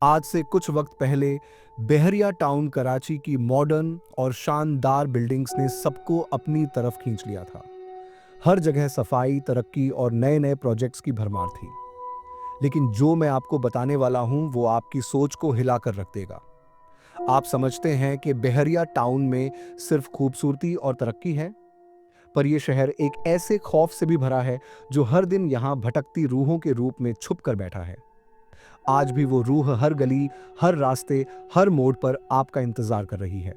आज से कुछ वक्त पहले बहरिया टाउन कराची की मॉडर्न और शानदार बिल्डिंग्स ने सबको अपनी तरफ खींच लिया था। हर जगह सफाई, तरक्की और नए नए प्रोजेक्ट्स की भरमार थी। लेकिन जो मैं आपको बताने वाला हूं वो आपकी सोच को हिलाकर रख देगा। आप समझते हैं कि बहरिया टाउन में सिर्फ खूबसूरती और तरक्की है, पर यह शहर एक ऐसे खौफ से भी भरा है जो हर दिन यहां भटकती रूहों के रूप में छुप कर बैठा है। आज भी वो रूह हर गली, हर रास्ते, हर मोड़ पर आपका इंतजार कर रही है।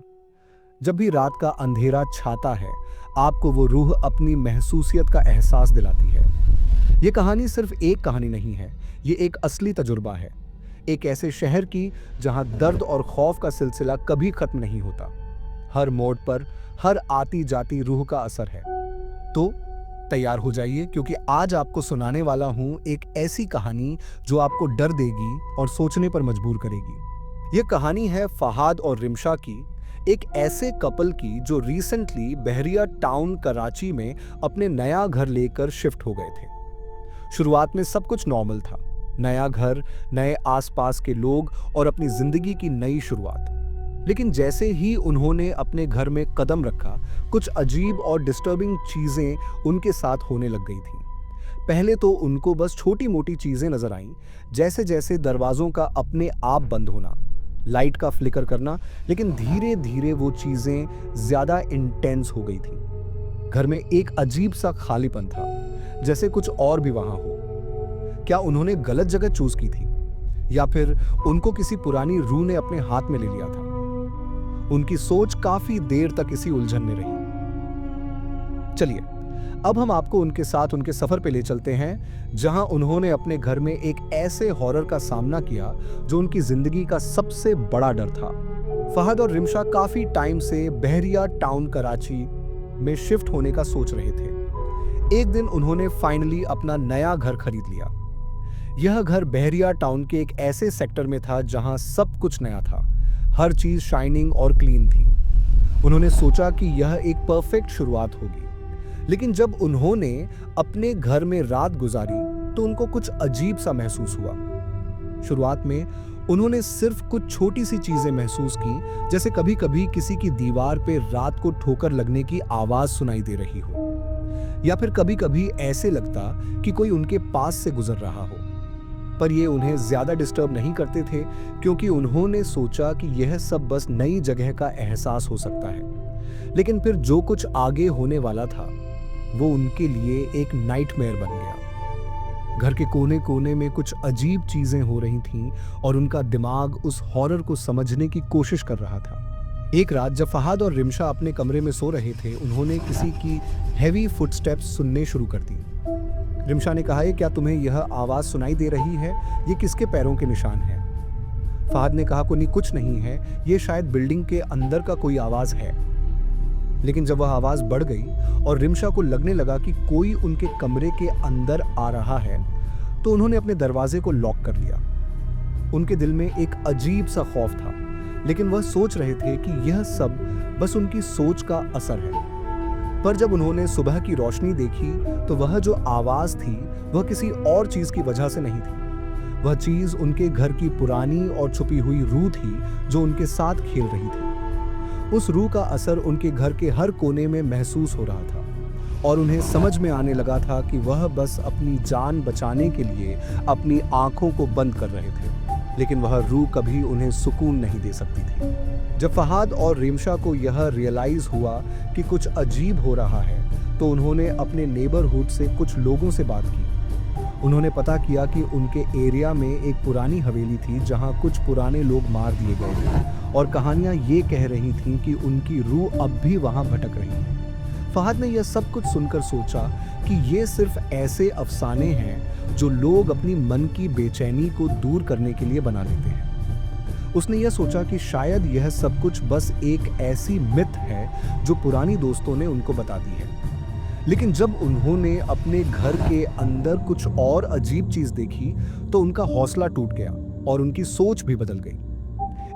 जब भी रात का अंधेरा छाता है, आपको वो रूह अपनी महसूसियत का एहसास दिलाती है। ये कहानी सिर्फ एक कहानी नहीं है, ये एक असली तजुर्बा है। एक ऐसे शहर की जहां दर्द और खौफ का सिलसिला कभी खत्म नहीं होता। हर मोड़ पर, हर आती जाती रूह का असर है। तो तैयार हो जाइए, क्योंकि आज आपको सुनाने वाला हूं एक ऐसी कहानी जो आपको डर देगी और सोचने पर मजबूर करेगी। यह कहानी है फहाद और रिमशा की, एक ऐसे कपल की जो रिसेंटली बहरिया टाउन कराची में अपने नया घर लेकर शिफ्ट हो गए थे। शुरुआत में सब कुछ नॉर्मल था। नया घर, नए आसपास के लोग और अपनी जिंदगी की नई शुरुआत। लेकिन जैसे ही उन्होंने अपने घर में कदम रखा, कुछ अजीब और डिस्टर्बिंग चीजें उनके साथ होने लग गई थीं। पहले तो उनको बस छोटी मोटी चीजें नजर आईं, जैसे जैसे दरवाजों का अपने आप बंद होना, लाइट का फ्लिकर करना। लेकिन धीरे धीरे वो चीजें ज्यादा इंटेंस हो गई थीं। घर में एक अजीब सा खालीपन था, जैसे कुछ और भी वहां हो। क्या उन्होंने गलत जगह चूज की थी, या फिर उनको किसी पुरानी रूह ने अपने हाथ में ले लिया था? उनकी सोच काफी देर तक इसी उलझन में रही। चलिए, अब हम आपको उनके साथ उनके सफर पे ले चलते हैं, जहां उन्होंने अपने घर में एक ऐसे हॉरर का सामना किया जो उनकी जिंदगी का सबसे बड़ा डर था। फहद और रिमशा काफी टाइम से बहरिया टाउन कराची में शिफ्ट होने का सोच रहे थे। एक दिन उन्होंने फाइनली अपना नया घर खरीद लिया। यह घर बहरिया टाउन के एक ऐसे सेक्टर में था जहां सब कुछ नया था। हर चीज शाइनिंग और क्लीन थी। उन्होंने सोचा कि यह एक परफेक्ट शुरुआत होगी। लेकिन जब उन्होंने अपने घर में रात गुजारी तो उनको कुछ अजीब सा महसूस हुआ। शुरुआत में उन्होंने सिर्फ कुछ छोटी सी चीजें महसूस की, जैसे कभी कभी किसी की दीवार पे रात को ठोकर लगने की आवाज सुनाई दे रही हो, या फिर कभी कभी ऐसे लगता कि कोई उनके पास से गुजर रहा हो। पर ये उन्हें ज्यादा डिस्टर्ब नहीं करते थे, क्योंकि उन्होंने सोचा कि यह सब बस नई जगह का एहसास हो सकता है। लेकिन फिर जो कुछ आगे होने वाला था वो उनके लिए एक नाइटमेयर बन गया। घर के कोने कोने में कुछ अजीब चीजें हो रही थीं और उनका दिमाग उस हॉरर को समझने की कोशिश कर रहा था। एक रात जब फहाद और रिमशा अपने कमरे में सो रहे थे, उन्होंने किसी की हैवी फुटस्टेप्स सुनने शुरू कर दी। रिमशा ने कहा, क्या तुम्हें यह आवाज सुनाई दे रही है? ये किसके पैरों के निशान हैं? फहद ने कहा, कोई कुछ नहीं है, ये शायद बिल्डिंग के अंदर का कोई आवाज है। लेकिन जब वह आवाज बढ़ गई और रिमशा को लगने लगा कि कोई उनके कमरे के अंदर आ रहा है, तो उन्होंने अपने दरवाजे को लॉक कर लिया। उनके दिल में एक अजीब सा खौफ था, लेकिन वह सोच रहे थे कि यह सब बस उनकी सोच का असर है। पर जब उन्होंने सुबह की रोशनी देखी तो वह जो आवाज थी वह किसी और चीज की वजह से नहीं थी। वह चीज उनके घर की पुरानी और छुपी हुई रूह थी जो उनके साथ खेल रही थी। उस रूह का असर उनके घर के हर कोने में महसूस हो रहा था और उन्हें समझ में आने लगा था कि वह बस अपनी जान बचाने के लिए अपनी आंखों को बंद कर रहे थे, लेकिन वह रूह कभी उन्हें सुकून नहीं दे सकती थी। जब फहाद और रिमशा को यह रियलाइज हुआ कि कुछ अजीब हो रहा है, तो उन्होंने अपने नेबरहुड से कुछ लोगों से बात की। उन्होंने पता किया कि उनके एरिया में एक पुरानी हवेली थी जहां कुछ पुराने लोग मार दिए गए थे और कहानियां ये कह रही थीं कि उनकी रूह अब भी वहां भटक रही है। फहद ने यह सब कुछ सुनकर सोचा कि ये सिर्फ ऐसे अफसाने हैं जो लोग अपनी मन की बेचैनी को दूर करने के लिए बना लेते हैं। उसने यह सोचा कि शायद यह सब कुछ बस एक ऐसी मिथ है जो पुरानी दोस्तों ने उनको बता दी है। लेकिन जब उन्होंने अपने घर के अंदर कुछ और अजीब चीज देखी तो उनका हौसला टूट गया और उनकी सोच भी बदल गई।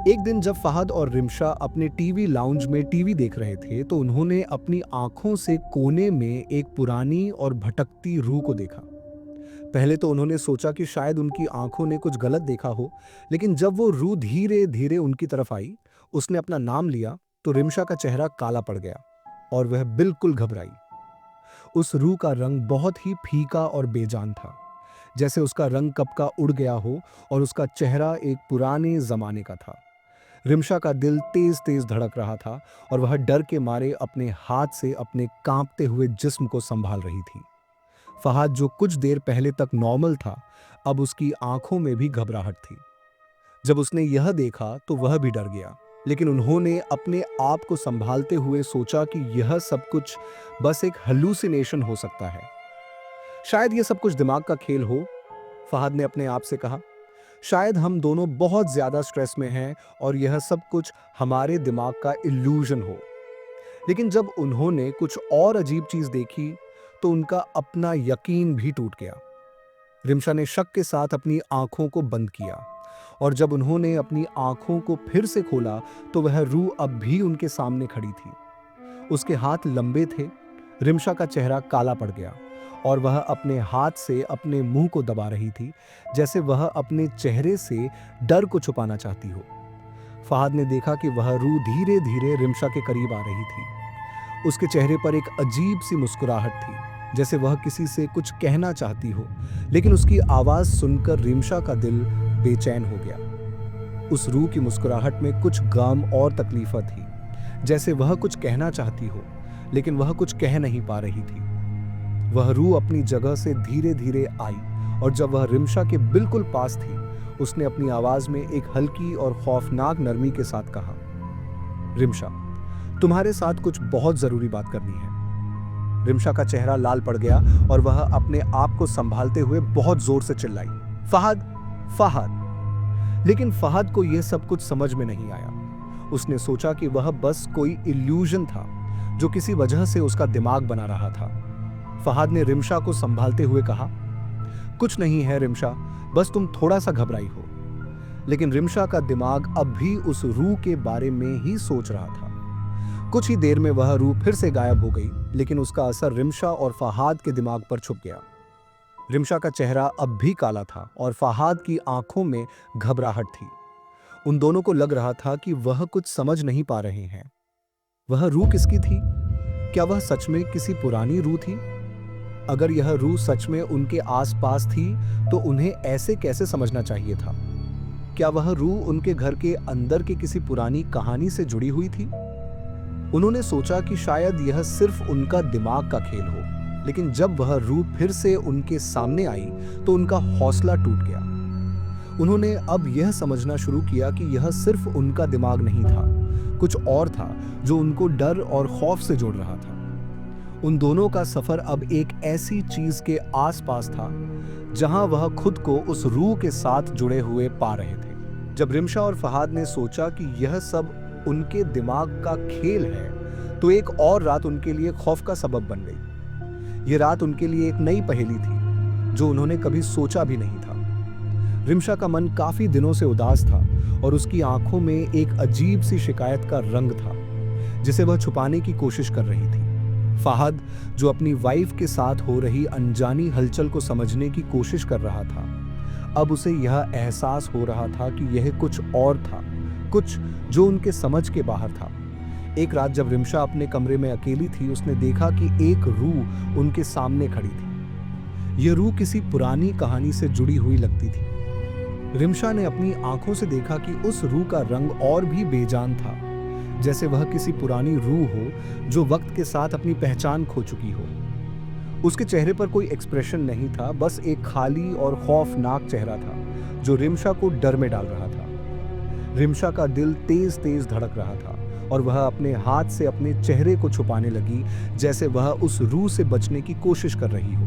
एक दिन जब फहद और रिमशा अपने टीवी लाउंज में टीवी देख रहे थे तो उन्होंने अपनी आंखों से कोने में एक पुरानी और भटकती रूह को देखा। पहले तो उन्होंने सोचा कि शायद उनकी आंखों ने कुछ गलत देखा हो, लेकिन जब वो रूह धीरे धीरे उनकी तरफ आई, उसने अपना नाम लिया, तो रिमशा का चेहरा काला पड़ गया और वह बिल्कुल घबराई। उस रूह का रंग बहुत ही फीका और बेजान था, जैसे उसका रंग कब का उड़ गया हो और उसका चेहरा एक पुराने जमाने का था। रिमशा का दिल तेज तेज धड़क रहा था और वह डर के मारे अपने हाथ से अपने कांपते हुए जिस्म को संभाल रही थी। फहाद, जो कुछ देर पहले तक नॉर्मल था, अब उसकी आंखों में भी घबराहट थी। जब उसने यह देखा तो वह भी डर गया, लेकिन उन्होंने अपने आप को संभालते हुए सोचा कि यह सब कुछ बस एक हेलुसिनेशन हो सकता है। शायद यह सब कुछ दिमाग का खेल हो, फहाद ने अपने आप से कहा। शायद हम दोनों बहुत ज्यादा स्ट्रेस में हैं और यह सब कुछ हमारे दिमाग का इल्यूजन हो। लेकिन जब उन्होंने कुछ और अजीब चीज देखी तो उनका अपना यकीन भी टूट गया। रिमशा ने शक के साथ अपनी आंखों को बंद किया और जब उन्होंने अपनी आंखों को फिर से खोला तो वह रूह अब भी उनके सामने खड़ी थी। उसके हाथ लंबे थे। रिमशा का चेहरा काला पड़ गया और वह अपने हाथ से अपने मुंह को दबा रही थी, जैसे वह अपने चेहरे से डर को छुपाना चाहती हो। फहाद ने देखा कि वह रूह धीरे धीरे रिमशा के करीब आ रही थी। उसके चेहरे पर एक अजीब सी मुस्कुराहट थी, जैसे वह किसी से कुछ कहना चाहती हो, लेकिन उसकी आवाज सुनकर रिमशा का दिल बेचैन हो गया। उस रूह की मुस्कुराहट में कुछ गम और तकलीफ थी, जैसे वह कुछ कहना चाहती हो, लेकिन वह कुछ कह नहीं पा रही थी। वह रूह अपनी जगह से धीरे धीरे आई और जब वह रिमशा के बिल्कुल पास थी, उसने अपनी आवाज में एक हल्की और खौफनाक नरमी के साथ कहा, रिमशा, तुम्हारे साथ कुछ बहुत जरूरी बात करनी है। रिमशा का चेहरा लाल पड़ गया और वह अपने आप को संभालते हुए बहुत जोर से चिल्लाई, फहद, फहद। लेकिन फहद को यह सब कुछ समझ में नहीं आया। उसने सोचा कि वह बस कोई इल्यूजन था जो किसी वजह से उसका दिमाग बना रहा था। फहद ने रिमशा को संभालते हुए कहा, कुछ नहीं है रिमशा, बस तुम थोड़ा सा घबराई हो। लेकिन रिमशा का दिमाग अब भी उस रूह के बारे में ही सोच रहा था। कुछ ही देर में वह रूह फिर से गायब हो गई, लेकिन उसका असर रिमशा और फहद के दिमाग पर छुप गया। रिमशा का चेहरा अब भी काला था और फहद की आंखों में घबराहट थी। उन दोनों को लग रहा था कि वह कुछ समझ नहीं पा रहे हैं। वह रूह किसकी थी? क्या वह सच में किसी पुरानी रूह थी? अगर यह रूह सच में उनके आसपास थी तो उन्हें ऐसे कैसे समझना चाहिए था? क्या वह रूह उनके घर के अंदर की किसी पुरानी कहानी से जुड़ी हुई थी? उन्होंने सोचा कि शायद यह सिर्फ उनका दिमाग का खेल हो, लेकिन जब वह रूह फिर से उनके सामने आई तो उनका हौसला टूट गया। उन्होंने अब यह समझना शुरू किया कि यह सिर्फ उनका दिमाग नहीं था, कुछ और था जो उनको डर और खौफ से जोड़ रहा था। उन दोनों का सफर अब एक ऐसी चीज के आसपास था जहां वह खुद को उस रूह के साथ जुड़े हुए पा रहे थे। जब रिमशा और फहद ने सोचा कि यह सब उनके दिमाग का खेल है, तो एक और रात उनके लिए खौफ का सबब बन गई। यह रात उनके लिए एक नई पहेली थी जो उन्होंने कभी सोचा भी नहीं था। रिमशा का मन काफी दिनों से उदास था और उसकी आंखों में एक अजीब सी शिकायत का रंग था जिसे वह छुपाने की कोशिश कर रही थी। फहद, जो अपनी वाइफ के साथ हो रही अनजानी हलचल को समझने की कोशिश कर रहा था, अब उसे यह एहसास हो रहा था कि यह कुछ और था, कुछ जो उनके समझ के बाहर था। एक रात जब रिमशा अपने कमरे में अकेली थी, उसने देखा कि एक रूह उनके सामने खड़ी थी। यह रूह किसी पुरानी कहानी से जुड़ी हुई लगती थी। रिमशा ने अपनी आंखों से देखा कि उस रूह का रंग और भी बेजान था, जैसे वह किसी पुरानी रूह हो जो वक्त के साथ अपनी पहचान खो चुकी हो। उसके चेहरे पर कोई एक्सप्रेशन नहीं था, बस एक खाली और खौफनाक चेहरा था जो रिमशा को डर में डाल रहा था। रिमशा का दिल तेज तेज धड़क रहा था और वह अपने हाथ से अपने चेहरे को छुपाने लगी, जैसे वह उस रूह से बचने की कोशिश कर रही हो।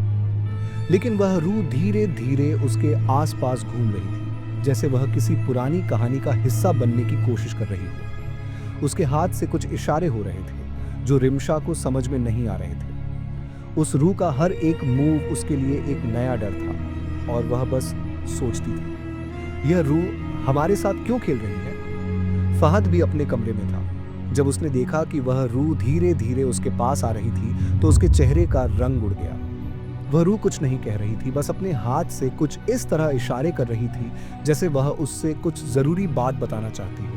लेकिन वह रूह धीरे धीरे उसके आसपास घूम रही थी, जैसे वह किसी पुरानी कहानी का हिस्सा बनने की कोशिश कर रही हो। उसके हाथ से कुछ इशारे हो रहे थे जो रिमशा को समझ में नहीं आ रहे थे। उस रूह का हर एक मूव उसके लिए एक नया डर था और वह बस सोचती थी, यह रूह हमारे साथ क्यों खेल रही है? फहद भी अपने कमरे में था। जब उसने देखा कि वह रूह धीरे धीरे उसके पास आ रही थी तो उसके चेहरे का रंग उड़ गया। वह रूह कुछ नहीं कह रही थी, बस अपने हाथ से कुछ इस तरह इशारे कर रही थी जैसे वह उससे कुछ जरूरी बात बताना चाहती हो।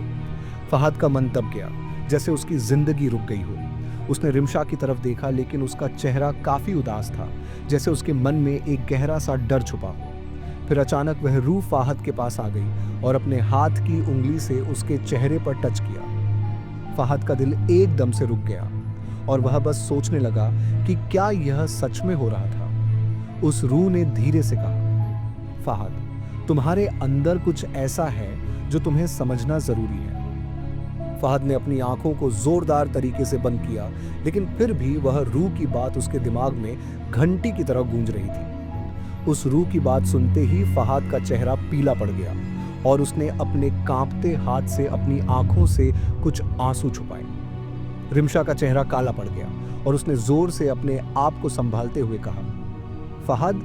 फहद का मन दब गया, जैसे उसकी जिंदगी रुक गई हो। उसने रिमशा की तरफ देखा, लेकिन उसका चेहरा काफी उदास था, जैसे उसके मन में एक गहरा सा डर छुपा हो। फिर अचानक वह रूह फहद के पास आ गई और अपने हाथ की उंगली से उसके चेहरे पर टच किया। फहद का दिल एकदम से रुक गया और वह बस सोचने लगा कि क्या यह सच में हो रहा था। उस रूह ने धीरे से कहा, फहद, तुम्हारे अंदर कुछ ऐसा है जो तुम्हें समझना जरूरी है। फहद ने अपनी आंखों को जोरदार तरीके से बंद किया, लेकिन फिर भी वह रूह की बात उसके दिमाग में घंटी की तरह गूंज रही थी। उस रूह की बात सुनते ही फहद का चेहरा पीला पड़ गया और उसने अपने कांपते हाथ से अपनी आंखों से कुछ आंसू छुपाए। रिमशा का चेहरा काला पड़ गया और उसने जोर से अपने आप को संभालते हुए कहा, फहद,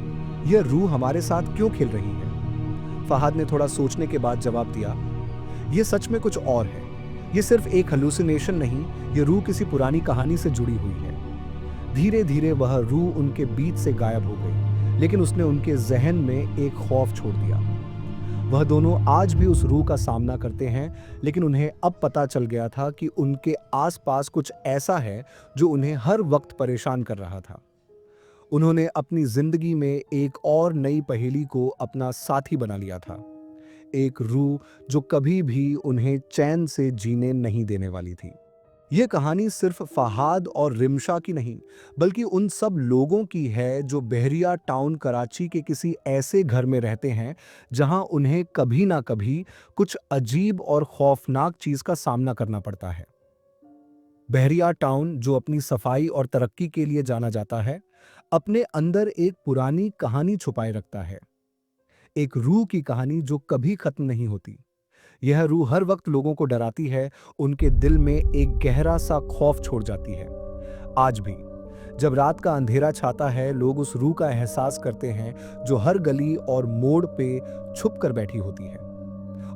यह रूह हमारे साथ क्यों खेल रही है? फहद ने थोड़ा सोचने के बाद जवाब दिया, यह सच में कुछ और है। यह सिर्फ एक हेलुसिनेशन नहीं, यह रूह किसी पुरानी कहानी से जुड़ी हुई है। धीरे धीरे वह रूह उनके बीच से गायब हो गई, लेकिन उसने उनके जहन में एक खौफ छोड़ दिया। वह दोनों आज भी उस रूह का सामना करते हैं, लेकिन उन्हें अब पता चल गया था कि उनके आसपास कुछ ऐसा है जो उन्हें हर वक्त परेशान कर रहा था। उन्होंने अपनी जिंदगी में एक और नई पहेली को अपना साथी बना लिया था, एक रूह जो कभी भी उन्हें चैन से जीने नहीं देने वाली थी। यह कहानी सिर्फ फहद और रिमशा की नहीं, बल्कि उन सब लोगों की है जो बहरिया टाउन कराची के किसी ऐसे घर में रहते हैं जहां उन्हें कभी ना कभी कुछ अजीब और खौफनाक चीज का सामना करना पड़ता है। बहरिया टाउन, जो अपनी सफाई और तरक्की के लिए जाना जाता है, अपने अंदर एक पुरानी कहानी छुपाए रखता है, एक रूह की कहानी जो कभी खत्म नहीं होती। यह रूह हर वक्त लोगों को डराती है, उनके दिल में एक गहरा सा खौफ छोड़ जाती है। आज भी जब रात का अंधेरा छाता है, लोग उस रूह का एहसास करते हैं जो हर गली और मोड़ पे छुप कर बैठी होती है।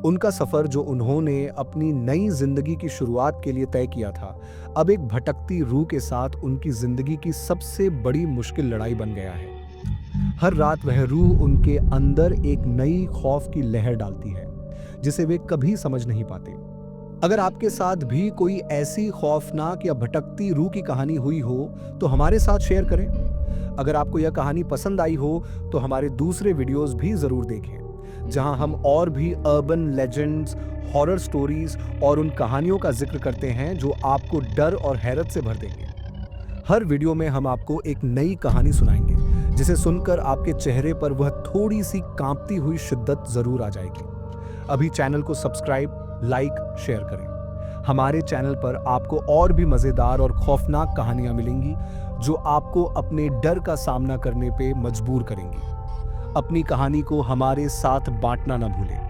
उनका सफर जो उन्होंने अपनी नई जिंदगी की शुरुआत के लिए तय किया था, अब एक भटकती रूह के साथ उनकी जिंदगी की सबसे बड़ी मुश्किल लड़ाई बन गया है। हर रात वह रूह उनके अंदर एक नई खौफ की लहर डालती है जिसे वे कभी समझ नहीं पाते। अगर आपके साथ भी कोई ऐसी खौफनाक या भटकती रूह की कहानी हुई हो तो हमारे साथ शेयर करें। अगर आपको यह कहानी पसंद आई हो तो हमारे दूसरे वीडियोस भी जरूर देखें, जहां हम और भी अर्बन लेजेंड्स, हॉरर स्टोरीज और उन कहानियों का जिक्र करते हैं जो आपको डर और हैरत से भर देंगे। हर वीडियो में हम आपको एक नई कहानी सुनाएंगे, जिसे सुनकर आपके चेहरे पर वह थोड़ी सी कांपती हुई शिद्दत जरूर आ जाएगी। अभी चैनल को सब्सक्राइब, लाइक, शेयर करें। हमारे चैनल पर आपको और भी मजेदार और खौफनाक कहानियां मिलेंगी जो आपको अपने डर का सामना करने पे मजबूर करेंगी। अपनी कहानी को हमारे साथ बांटना न भूलें।